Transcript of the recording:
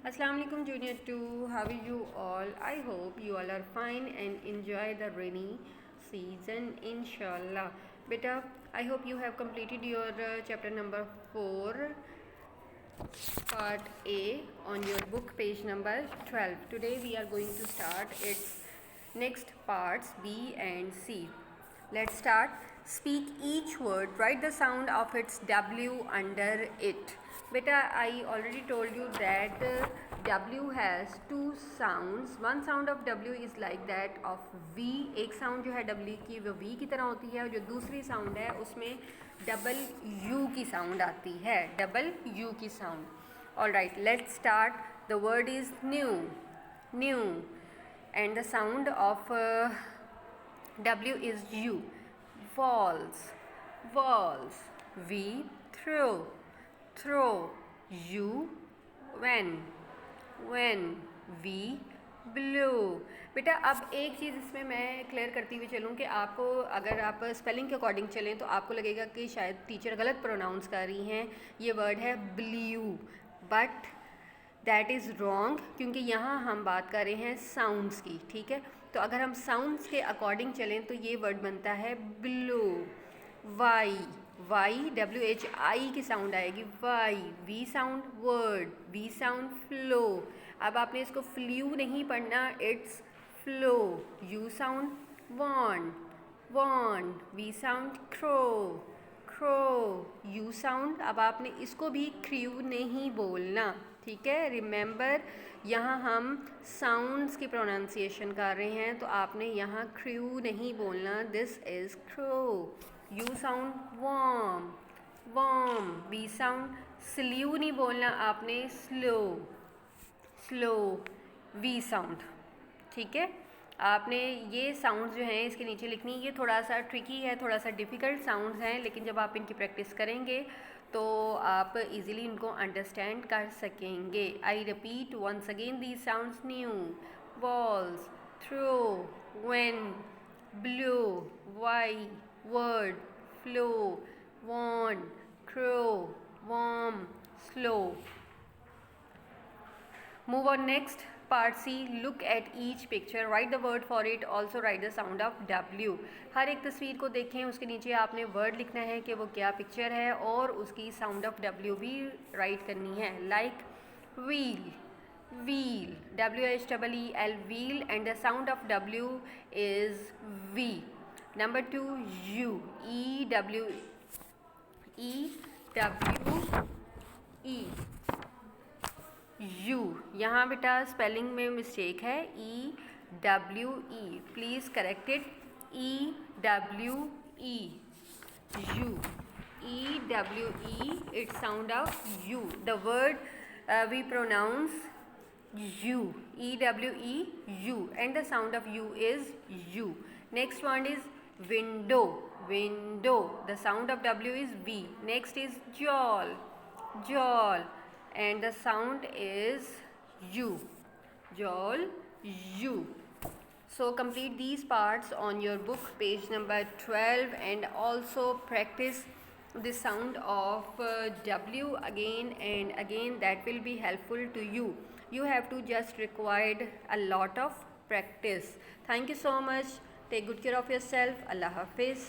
Assalamu alaikum junior 2, how are you all? I hope you all are fine and enjoy the rainy season inshallah. Beta, I hope you have completed your chapter number 4 part A on your book page number 12. Today we are going to start its next parts B and C. Let's start. Speak each word. Write the sound of its W under it. Beta, I already told you that W has two sounds. One sound of W is like that of V. एक sound जो है W की वो V की तरह होती है और जो दूसरी sound है उसमें डबल U की sound आती है. डबल U की sound. Alright, let's start. The word is new. New. And the sound of W is U. Walls. Walls. V. Throw. Throw. U. When. V. Blue. बेटा अब एक चीज़ इसमें मैं क्लियर करती हुई चलूँ कि आपको अगर आप स्पेलिंग के अकॉर्डिंग चलें तो आपको लगेगा कि शायद टीचर गलत प्रोनाउंस कर रही हैं. ये वर्ड है blue, but that is wrong क्योंकि यहाँ हम बात कर रहे हैं साउंड्स की. ठीक है, तो अगर हम साउंड्स के अकॉर्डिंग चलें तो ये वर्ड बनता है ब्लू. वाई. वाई WHI की साउंड आएगी. Why. V sound word. V sound flow. अब आपने इसको फ्लू नहीं पढ़ना, it's flow. U sound wand. Wand. V sound crow. Crow. U sound. अब आपने इसको भी क्रू नहीं बोलना. ठीक है, रिमेंबर यहाँ हम साउंड्स की प्रोनाउंसिएशन कर रहे हैं तो आपने यहाँ क्रू नहीं बोलना. This is crow. U sound warm. Warm. V sound slew नहीं बोलना, आपने स्लो. स्लो. We sound. ठीक है, आपने ये साउंड्स जो हैं इसके नीचे लिखनी. ये थोड़ा सा ट्रिकी है, थोड़ा सा डिफ़िकल्ट साउंड्स हैं, लेकिन जब आप इनकी प्रैक्टिस करेंगे तो आप इजीली इनको अंडरस्टैंड कर सकेंगे. I repeat once again these sounds. New. Walls. Throw. When. Blue. Why. Word. Flow. Wand. Crow. Warm. Slow. Move on next. Part C. Look at each picture. Write the word for it. Also write the sound of W. हर एक तस्वीर को देखें, उसके नीचे आपने word लिखना है कि वो क्या पिक्चर है और उसकी साउंड ऑफ W भी राइट करनी है. Like wheel. Wheel. WHEEL. Wheel. And the sound of W is V. Number 2. U. EWE. Ewe. यहाँ बेटा स्पेलिंग में मिस्टेक है. EWE. Please correct it. EWE. Ewe. EWE. It sound of ewe. The word we pronounce ewe. EWE. Ewe. And the sound of U is U. Next one is window. Window. The sound of W is V. Next is जॉल. जॉल. And the sound is U. Jol. U. So complete these parts on your book page number 12 and also practice the sound of W again and again. That will be helpful to you. You have to just required a lot of practice. Thank you so much. Take good care of yourself. Allah Hafiz.